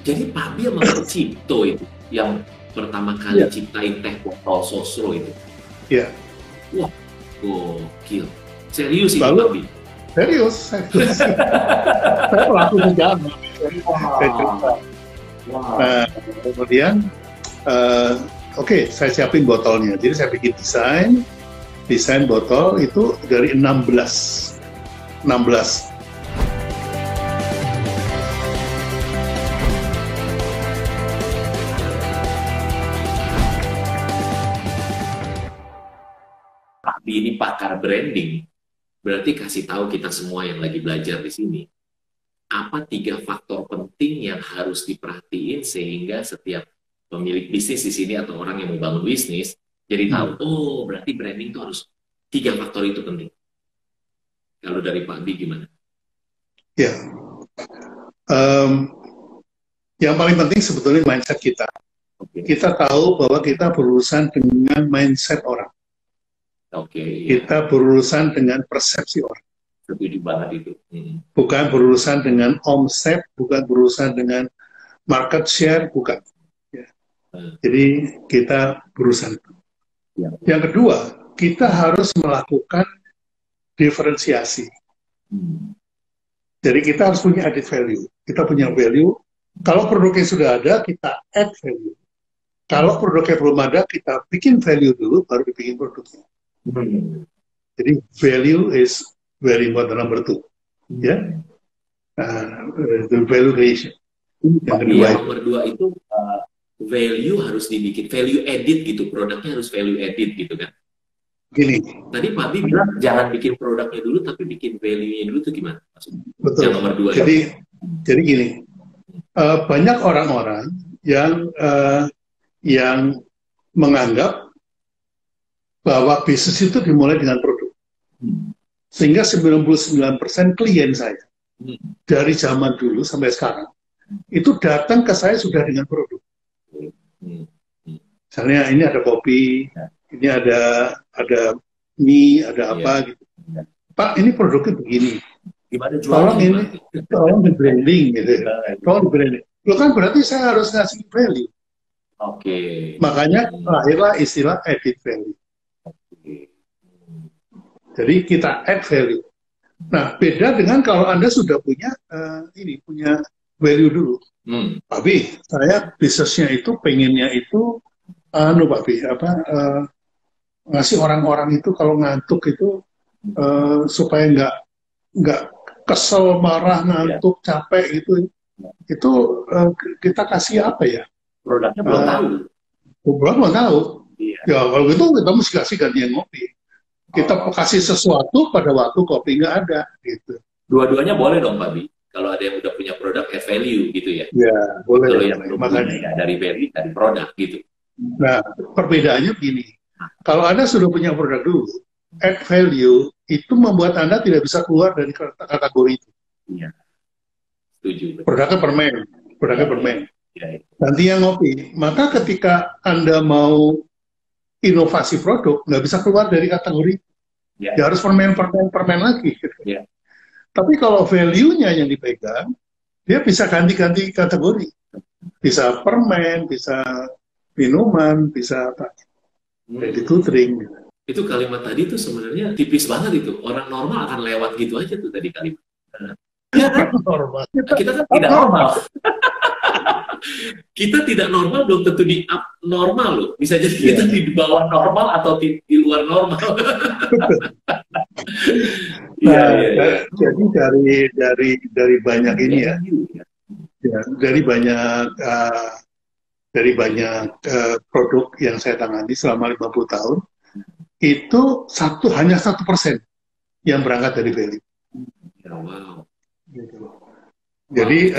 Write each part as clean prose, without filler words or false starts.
Jadi Pak Bi sama Pak Cipto itu yang pertama kali Iya, ciptain teh botol sosro itu. iya. Wah, gokil. Serius itu Pak Lalu Bi? serius, serius. Saya pelaku sejarah. Saya cerita. Wah, wah. Nah, kemudian, oke, saya siapin botolnya. Jadi saya bikin desain botol itu dari 16. Pak Bi ini pakar branding. Berarti kasih tahu kita semua yang lagi belajar di sini, apa tiga faktor penting yang harus diperhatiin sehingga setiap pemilik bisnis di sini atau orang yang mau bangun bisnis jadi tahu, Hmm. oh berarti branding itu harus tiga faktor itu penting. Kalau dari Pak Bi gimana? Ya, em, yang paling penting sebetulnya mindset kita. Oke, Kita tahu bahwa kita berurusan dengan mindset orang. oke, ya, Kita berurusan dengan persepsi orang. setuju banget itu. Bukan berurusan dengan omset, bukan berurusan dengan market share, bukan. Ya. Hmm. Jadi kita berurusan. Ya. Yang kedua, kita harus melakukan diferensiasi. Hmm. Jadi kita harus punya added value. Kita punya value. Kalau produknya sudah ada, kita add value. Kalau produknya belum ada, kita bikin value dulu, baru dibikin produknya. Hmm. Jadi value is very important, number two. Ya, the value creation. Yang kedua Yang itu. nomor dua itu value harus dibikin, value edit gitu, produknya harus value edit gitu kan. Gini, Tadi Pak Bi bilang jangan bikin produknya dulu, tapi bikin value-nya dulu tuh gimana? Maksudnya? betul. Yang nomor dua. Jadi gini, banyak orang-orang yang menganggap bahwa bisnis itu dimulai dengan produk. Sehingga 99% klien saya dari zaman dulu sampai sekarang itu datang ke saya sudah dengan produk. Misalnya ini ada kopi, ini ada mie, ada apa gitu. Pak, ini produknya begini. Gimana Tolong jualnya? ini, tolong di branding gitu. Tolong di branding. Loh kan berarti saya harus ngasih value. Oke. Makanya lahirlah istilah added value. Jadi kita add value. Nah, beda dengan kalau Anda sudah punya punya value dulu. Tapi saya bisnisnya itu pengennya itu Pak B, ngasih orang-orang itu kalau ngantuk itu supaya nggak kesel, marah, ngantuk, capek gitu. Itu kita kasih apa ya? Produknya belum tahu. Belum tahu. Iya. Ya kalau gitu kita mesti kasih gantian ngopi. Kita kasih sesuatu pada waktu kopi nggak ada gitu. Dua-duanya boleh dong Pak Bi. Kalau ada yang udah punya produk add value gitu ya. Ya boleh. Kalau yang belum Makanya punya ya dari value dari produk gitu. Nah, perbedaannya begini. Kalau Anda sudah punya produk dulu, add value itu membuat Anda tidak bisa keluar dari kategori itu. Iya. Setuju. Produknya permen. Ya. Nanti yang ngopi. Maka ketika Anda mau inovasi produk, nggak bisa keluar dari kategori. Ya harus permen lagi. Ya. Tapi kalau value-nya yang dipegang, dia bisa ganti-ganti kategori. Bisa permen, bisa minuman, bisa apa. Ready to drink. Itu kalimat tadi tuh sebenarnya tipis banget itu. Orang normal akan lewat gitu aja tuh tadi kalimat. Ya kan? Normal. Kita kan tidak normal. Kita tidak normal belum tentu di up normal loh. Bisa jadi kita di bawah normal atau di luar normal. Jadi dari banyak ini ya, dari banyak produk yang saya tangani selama 50 tahun, itu hanya 1% yang berangkat dari value. Wow. Jadi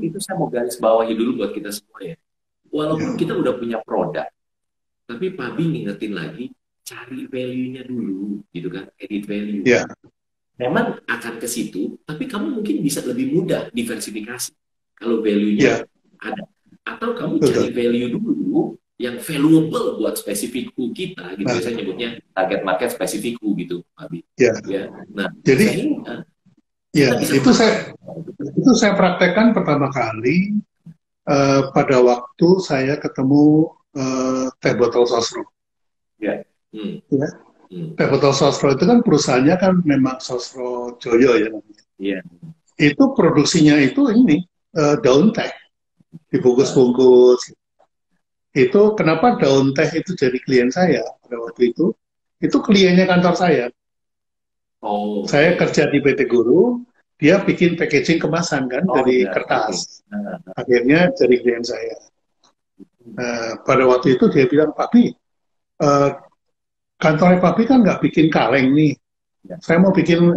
itu saya mau garis bawahi dulu buat kita semua ya. Walaupun kita udah punya produk, tapi Pak Bi ngingetin lagi cari value-nya dulu, gitu kan, edit value. Memang akan ke situ, tapi kamu mungkin bisa lebih mudah diversifikasi kalau value-nya ada. Atau kamu cari value dulu yang valuable buat spesifik kita, gitu. Saya nyebutnya target market spesifik gitu, Pak Bi. Nah, jadi itu saya praktekkan pertama kali pada waktu saya ketemu Teh Botol Sosro. Ya. Ya. Teh Botol Sosro itu kan perusahaannya kan memang Sosro Joyo ya namanya. Iya. Itu produksinya itu ini daun teh dibungkus-bungkus. Itu kenapa daun teh itu jadi klien saya pada waktu itu? Itu kliennya kantor saya. Oh. Saya kerja di PT Guru, dia bikin packaging kemasan kan dari kertas. Akhirnya jadi klien saya. Pada waktu itu dia bilang, Papi, kantornya Papi kan nggak bikin kaleng nih. Saya mau bikin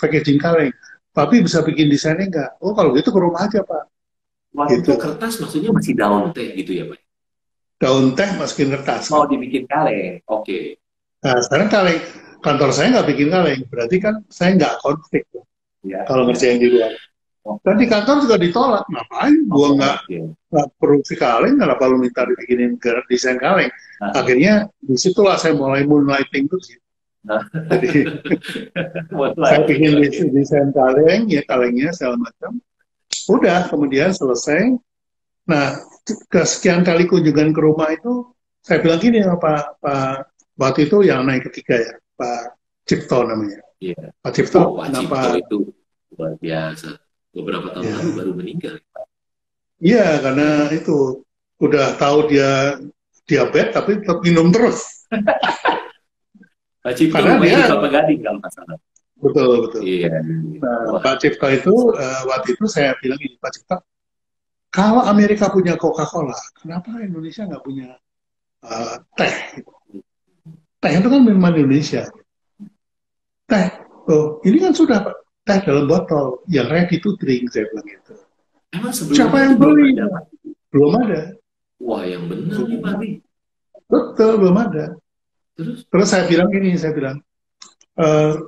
packaging kaleng. Papi bisa bikin desainnya nggak? Oh kalau gitu ke rumah aja Pak. Waktu gitu. Itu kertas maksudnya masih daun teh gitu ya Pak? Daun teh masukin kertas. Mau dibikin kaleng, oke. Nah sekarang kaleng, kantor saya nggak bikin kaleng, berarti kan saya nggak konflik kalau ngerjain di luar. Dan di kantor juga ditolak, ngapain? Gua nggak produksi kaleng, kenapa lu minta dibikinin desain kaleng? Akhirnya disitulah saya mulai moonlighting tuh sih. Jadi saya bikin desain kaleng, ya kalengnya segala macam. Udah, kemudian selesai. Nah, kesekian kali kunjungan ke rumah itu, saya bilang gini sama Pak waktu itu yang naik ketiga ya, Pak Cipto namanya. Iya. Pak Cipto, Pak Cipto itu luar biasa. Beberapa tahun lalu baru meninggal. Iya, karena itu udah tahu dia diabetes tapi tetap minum terus. Pak Cipto karena dia Kelapa Gading kalau nggak salah. Betul. Iya. Nah, Pak Cipto itu waktu itu saya bilang gini, Pak Cipto, kalau Amerika punya Coca-Cola, kenapa Indonesia nggak punya teh? Teh itu kan minuman Indonesia. Teh, ini kan sudah teh dalam botol yang ready to drink, saya bilang gitu. Siapa yang beli? Belum ada. Wah, yang benar nih Pak. Betul, belum ada. Terus saya bilang gini,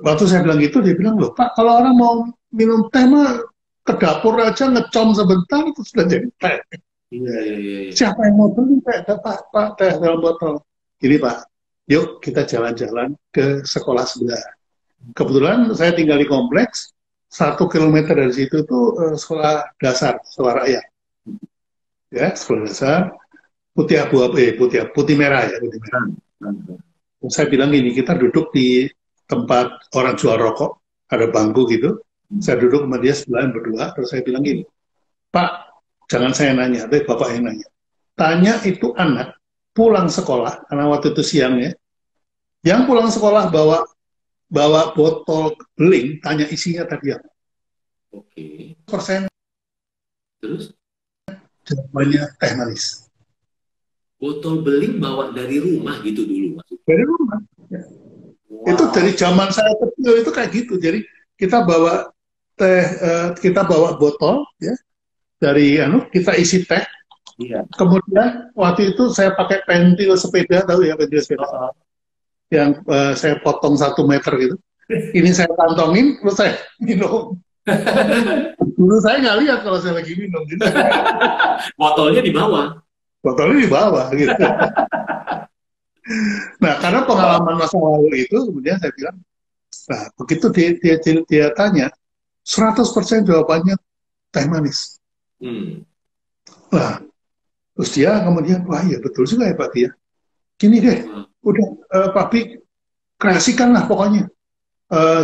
waktu saya bilang gitu, dia bilang, loh Pak, kalau orang mau minum teh mah ke dapur aja ngecom sebentar itu sudah jadi teh. Iya. Siapa yang mau beli teh? Pak, teh dalam botol. Jadi Pak, yuk kita jalan-jalan ke sekolah sebelah. Kebetulan saya tinggal di kompleks, 1 kilometer dari situ tuh sekolah dasar, sekolah rakyat. Ya, sekolah dasar, putih merah ya, putih merah. Saya bilang gini, kita duduk di tempat orang jual rokok, ada bangku gitu. Saya duduk sama dia sebelahan berdua, terus saya bilang gini, Pak, jangan saya nanya, tapi Bapak yang nanya. Tanya itu anak pulang sekolah, karena waktu itu siang ya, yang pulang sekolah bawa botol beling, tanya isinya tadi apa. Oke. Persen. Terus? Jawabannya teh manis. Botol beling bawa dari rumah gitu dulu maksudnya? Dari rumah. Ya. Wow. Itu dari zaman saya kecil itu kayak gitu. Jadi kita bawa teh, kita bawa botol ya dari kita isi teh. Iya. Kemudian waktu itu saya pakai pentil sepeda, tahu ya pentil sepeda? Yang saya potong 1 meter gitu. Ini saya kantongin, terus saya minum. Dulu saya nggak lihat kalau saya lagi minum. Gitu. Botolnya di bawah. Botolnya di bawah gitu. Nah, karena pengalaman masa lalu itu, kemudian saya bilang, nah begitu dia tanya, 100% jawabannya teh manis. Nah, terus dia kemudian, wah iya betul juga ya Pak Tia. Gini deh, udah Papi kreasikan lah pokoknya.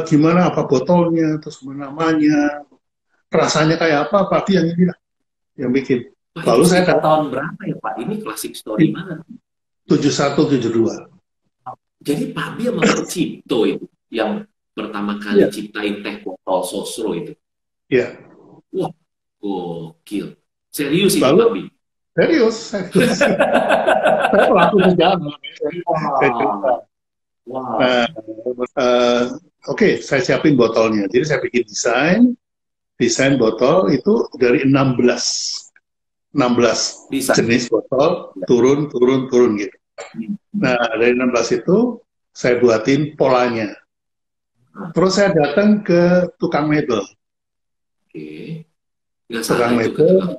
Gimana apa botolnya, terus namanya, rasanya kayak apa, Papi yang ini lah, yang bikin. Lalu saya tahun berapa ya Pak? Ini klasik story mana? 71, 72. Jadi Pak Bi sama Pak Cipto itu yang pertama kali ciptain teh botol Sosro itu. Iya. Wah, gokil. Serius itu Pak Bi? Serius. Saya pelaku sejarah. Wow. Oke, saya siapin botolnya. Jadi saya bikin desain botol itu dari 16 jenis botol, turun gitu. Nah, dari 16 itu saya buatin polanya. Terus saya datang ke tukang mebel. Oke. Tukang mebel.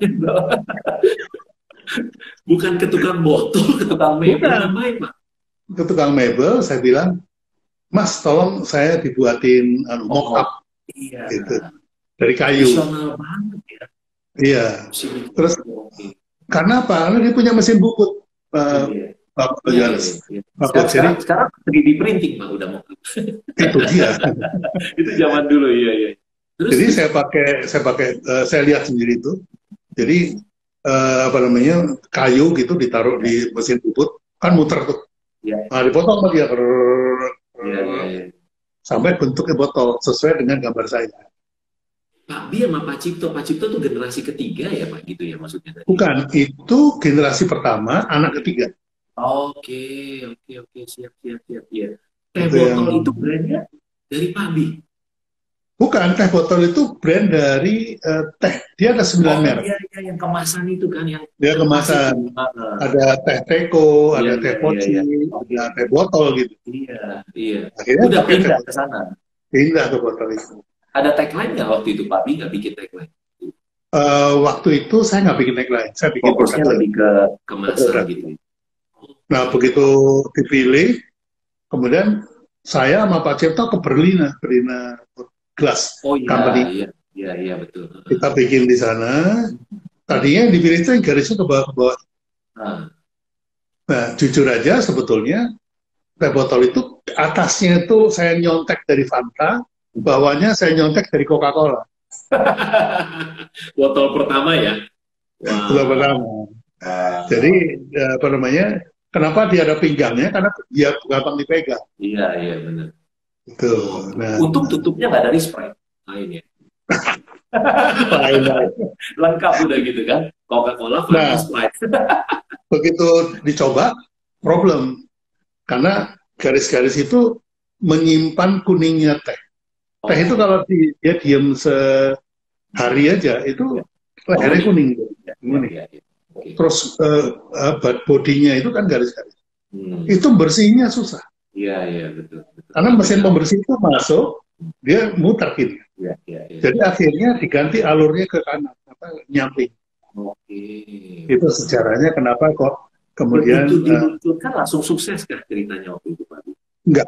Bukan ke tukang botol, ke tukang mebel. Ngapain, Pak? Ke tukang mebel, saya bilang, Mas, tolong saya dibuatin mock-up. Iya. Gitu. Dari kayu. Profesional banget ya. Iya. Terus Karena apa? Karena dia punya mesin bubut. Sekarang 3D printing Pak udah mau. Itu dia. Itu zaman dulu, iya. Terus, jadi saya lihat sendiri itu. Jadi kayu gitu ditaruh di mesin bubut, kan muter tuh. Nah, dipotong sama dia sampai bentuknya botol sesuai dengan gambar saya. Pak Bi sama Pak Cipto tuh generasi ketiga ya Pak, gitu ya maksudnya tadi? Bukan, itu generasi pertama, anak ketiga. Oke, siap ya. Teh botol itu brandnya dari Pak Bi? Bukan, teh botol itu brand dari teh. Dia ada 9 merek. Iya, yang kemasan itu kan yang. Dia kemasan. Ada teh teko, ada teh poci, ada teh botol gitu. Iya. Akhirnya udah pindah ke sana. Pindah ke botol itu. Ada tagline nggak waktu itu Pak Bi nggak bikin tagline? Waktu itu saya nggak bikin tagline, saya bikin fokusnya lebih ke kemasan gitu. Nah, begitu dipilih, kemudian saya sama Pak Cipto ke Berlina Glass Company. Iya, betul. Kita bikin di sana. Tadinya yang dipilih itu yang garisnya ke bawah. Nah, jujur aja sebetulnya teh botol itu atasnya itu saya nyontek dari Fanta, bawahnya saya nyontek dari Coca-Cola. Botol pertama ya? Botol pertama. Jadi kenapa dia ada pinggangnya? Karena dia gampang dipegang. Iya benar. Itu. Nah, untung tutupnya nggak dari Sprite lainnya. Lengkap udah gitu kan? Coca-Cola, Fanta, Sprite. Begitu dicoba, problem. Karena garis-garis itu menyimpan kuningnya teh. Teh itu kalau dia diam sehari aja, itu lehernya kuning. Terus bodinya itu kan garis-garis. Itu bersihnya susah. Iya, betul. Karena mesin pembersih itu masuk, dia muter gitu. Jadi akhirnya diganti alurnya ke kanan, nyamping. Itu sejarahnya kenapa kok kemudian begitu diluncurkan langsung sukses kah ceritanya waktu itu Pak? Enggak.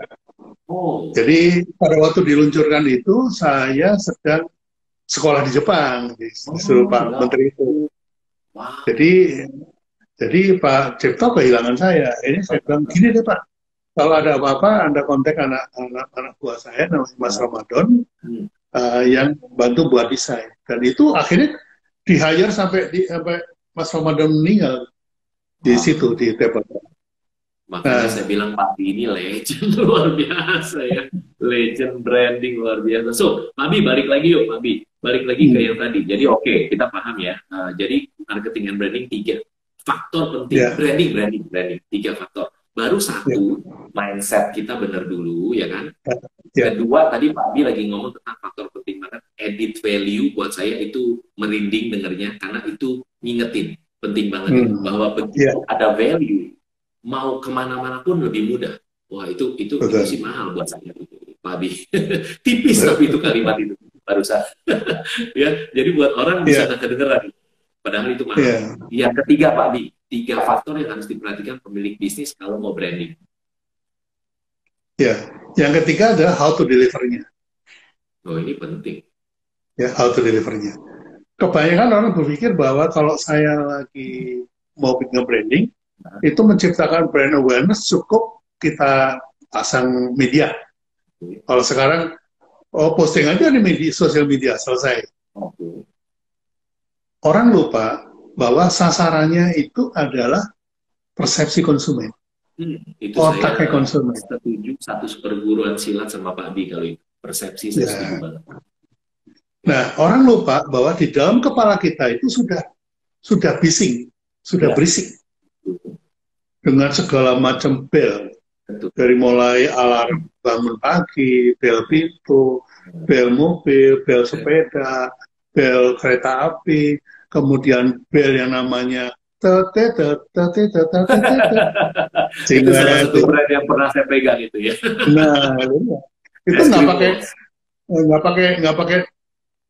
Jadi pada waktu diluncurkan itu saya sedang sekolah di Jepang, disuruh Pak Menteri itu. Jadi Pak Cipto kehilangan saya. Ini saya bilang gini deh Pak, kalau ada apa-apa Anda kontak anak buah saya namanya Mas Ramadan yang bantu buat desain. Dan itu akhirnya di-hire sampai Mas Ramadan meninggal di situ di Tebet. Makanya saya bilang Pak Bi ini legend luar biasa ya, legend branding luar biasa. So Pak Bi balik lagi yuk Pak Bi, balik lagi ke yang tadi. Jadi oke, kita paham ya. Jadi marketing and branding 3 faktor penting. Branding 3 faktor. Baru 1 mindset kita benar dulu ya kan. Kedua tadi Pak Bi lagi ngomong tentang faktor penting banget, edit value. Buat saya itu merinding dengernya karena itu ngingetin penting banget bahwa begitu ada value, mau kemana-mana pun lebih mudah. Wah itu sih mahal buat saya, Pak Bi. Tipis tapi itu kalimat itu barusan. Ya, jadi buat orang bisa kedengeran. Padahal itu mahal. Yang ketiga Pak Bi, 3 faktor yang harus diperhatikan pemilik bisnis kalau mau branding. Yang ketiga adalah how to deliver-nya. Oh ini penting. Ya, how to deliver-nya. Kebanyakan orang berpikir bahwa kalau saya lagi mau bikin branding, itu menciptakan brand awareness cukup kita pasang media. Kalau sekarang posting aja di sosial media selesai. Orang lupa bahwa sasarannya itu adalah persepsi konsumen. Itu otaknya konsumen. Setuju, satu perguruan silat sama Pak Bi kalau itu persepsi saya setuju banget. Nah, orang lupa bahwa di dalam kepala kita itu sudah bising, sudah berisik. Dengan segala macam bel. Dari mulai alarm bangun pagi, bel pintu, bel mobil, bel sepeda, bel kereta api, kemudian bel yang namanya itu salah satu brand yang pernah saya pegang itu ya. Nah, itu nggak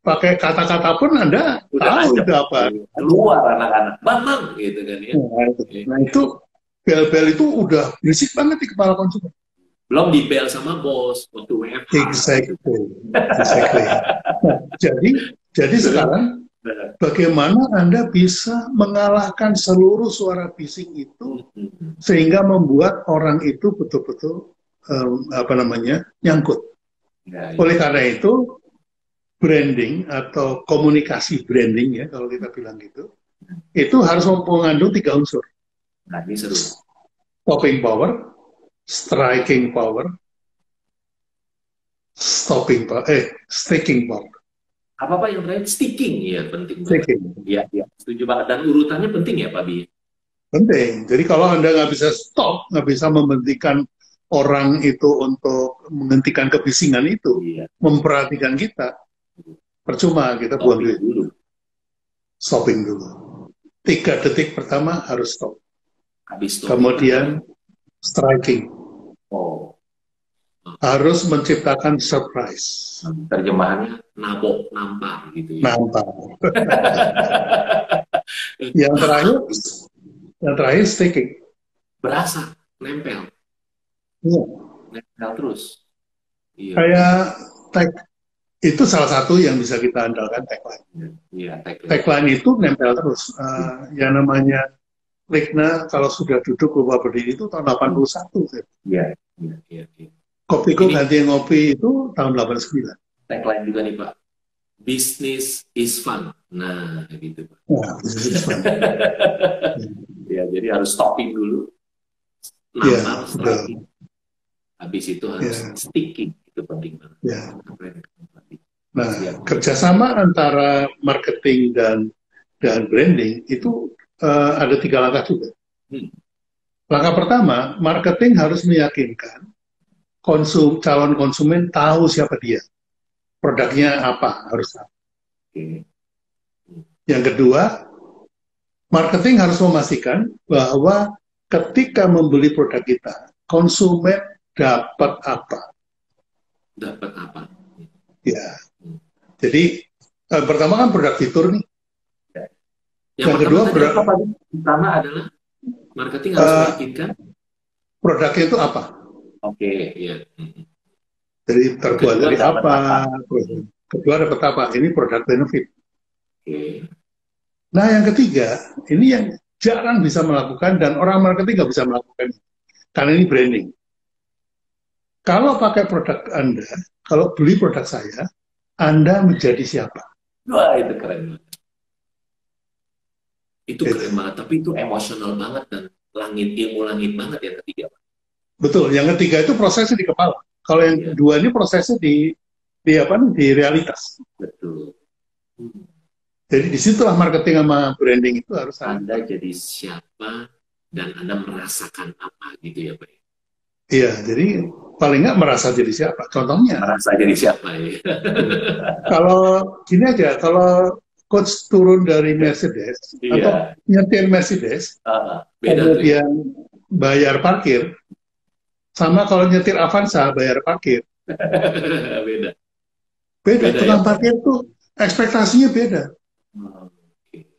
pakai kata-kata pun Anda tahu itu apa. Keluar anak-anak, bang gitu kan ya. Nah itu bel-bel itu udah berisik banget di kepala konsumen. Belum di bel sama bos waktu WFH. Exactly. Nah, jadi sekarang bagaimana Anda bisa mengalahkan seluruh suara bising itu sehingga membuat orang itu betul-betul nyangkut. Oleh karena itu, branding atau komunikasi branding ya kalau kita bilang gitu, itu harus mengandung 3 unsur. Nah, ini seru. Stopping power, striking power, sticking power. Apa yang terakhir? Sticking, ya penting banget. Iya, setuju banget. Dan urutannya penting ya Pak Bi? Penting. Jadi kalau Anda nggak bisa stop, nggak bisa membentikan orang itu untuk menghentikan kebisingan itu, memperhatikan kita, percuma kita buang duit. Stopping dulu. 3 detik pertama harus stop. Habis kemudian striking. Harus menciptakan surprise. Terjemahannya nabok, nampar gitu ya. Nampar. yang terakhir sticking. Berasa, nempel. Iya. Nempel terus. Iya. Kayak itu salah satu yang bisa kita andalkan tagline. Iya, tagline itu nempel terus. Yang namanya Ligna kalau sudah duduk lupa berdiri itu tahun 81. Iya. Kopiku ganti ngopi itu tahun 89. Tagline juga nih Pak. Business is fun. Nah, gitu Pak. Ya, business is fun. Ya, jadi harus stopping dulu. Nampar, striking. Habis itu harus sticking. Itu penting banget. Ya. Nah, kerjasama antara marketing dan branding itu ada 3 langkah juga. Langkah pertama, marketing harus meyakinkan calon konsumen tahu siapa dia, produknya apa, harus tahu. Yang kedua, marketing harus memastikan bahwa ketika membeli produk kita, konsumen dapat apa. Dapat apa? Ya. Jadi pertama kan produk fitur nih. Yang kedua pertama adalah marketing harus meyakinkan produknya itu apa. Oke, iya. Jadi terbuat dari apa? Kedua dapat apa? Ini produk benefit. Nah, yang ketiga, ini yang jarang bisa melakukan dan orang marketing nggak bisa melakukan. Karena ini branding. Kalau pakai produk Anda, kalau beli produk saya, Anda menjadi siapa? Wah, itu keren banget. Itu keren banget, tapi itu emosional banget dan ilmu langit banget yang ketiga. Betul, yang ketiga itu prosesnya di kepala. Kalau yang kedua ini prosesnya di realitas. Betul. Jadi disitulah marketing sama branding itu harus Anda jadi siapa dan Anda merasakan apa gitu ya Pak? Iya, jadi paling nggak merasa jadi siapa. Contohnya. Merasa jadi siapa ya? Kalau gini aja, kalau coach turun dari Mercedes atau nyetir Mercedes, kemudian bayar parkir. Sama kalau nyetir Avanza bayar parkir. Beda. Tukang parkir tuh ekspektasinya beda.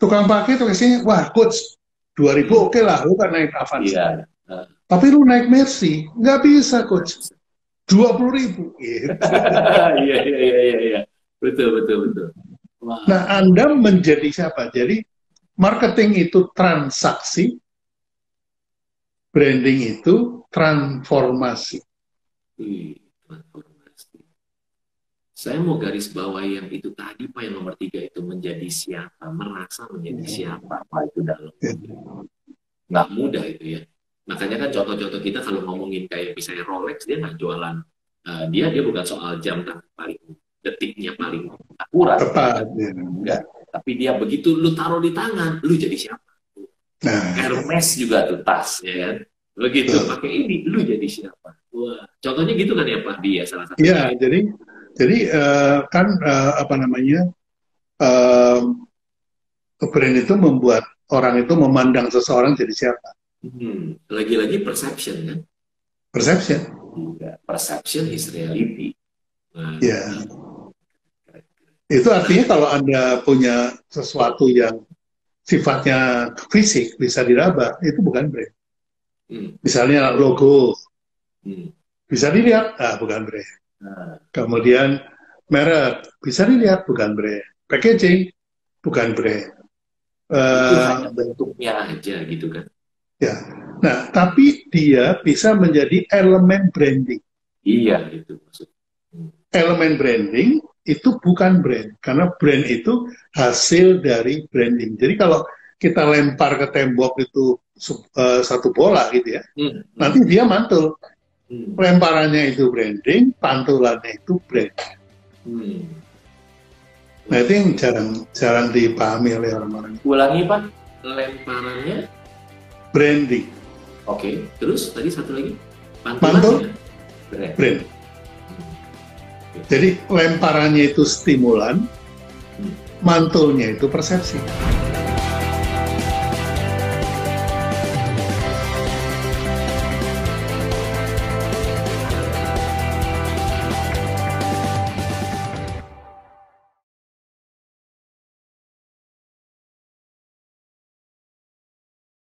Tukang parkir tuh biasanya, wah coach, 2.000 oke lah, lu kan naik Avanza. Tapi lu naik Mercy, nggak bisa coach. 20.000. Gitu. Iya. Betul. Wow. Nah, Anda menjadi siapa? Jadi marketing itu transaksi, branding itu transformasi. Transformasi. Saya mau garis bawah yang itu tadi Pak, yang nomor 3 itu menjadi siapa, merasa menjadi siapa Pak, itu dalam. Nggak mudah itu ya. Makanya kan contoh-contoh kita kalau ngomongin kayak misalnya Rolex, dia nggak jualan. Dia bukan soal jam tangan paling detiknya paling akurat. Tepat. Enggak. Tapi dia begitu lu taruh di tangan, lu jadi siapa? Hermes juga tuh tas, ya kan? Begitu pakai ini, lu jadi siapa? Wah, contohnya gitu kan ya Pak Dia salah satu. Iya, jadi brand itu membuat orang itu memandang seseorang jadi siapa. Lagi-lagi perception kan? Perception. Perception is reality. Ya. Itu artinya kalau Anda punya sesuatu yang sifatnya fisik, bisa diraba, itu bukan brand. Misalnya logo, bisa dilihat, bukan brand. Kemudian merek, bisa dilihat, bukan brand. Packaging, bukan brand. Itu hanya bentuknya aja gitu kan. Ya. Nah, tapi dia bisa menjadi elemen branding. Iya, itu maksudnya. Elemen branding itu bukan brand, karena brand itu hasil dari branding. Jadi kalau kita lempar ke tembok itu satu bola gitu ya, nanti dia mantul. Lemparannya itu branding, pantulannya itu brand. Nah itu yang jarang dipahami oleh orang-orang. Ulangi Pak, lemparannya? Branding. Oke, terus tadi satu lagi? Mantul? Brand. Jadi lemparannya itu stimulan, mantulnya itu persepsi.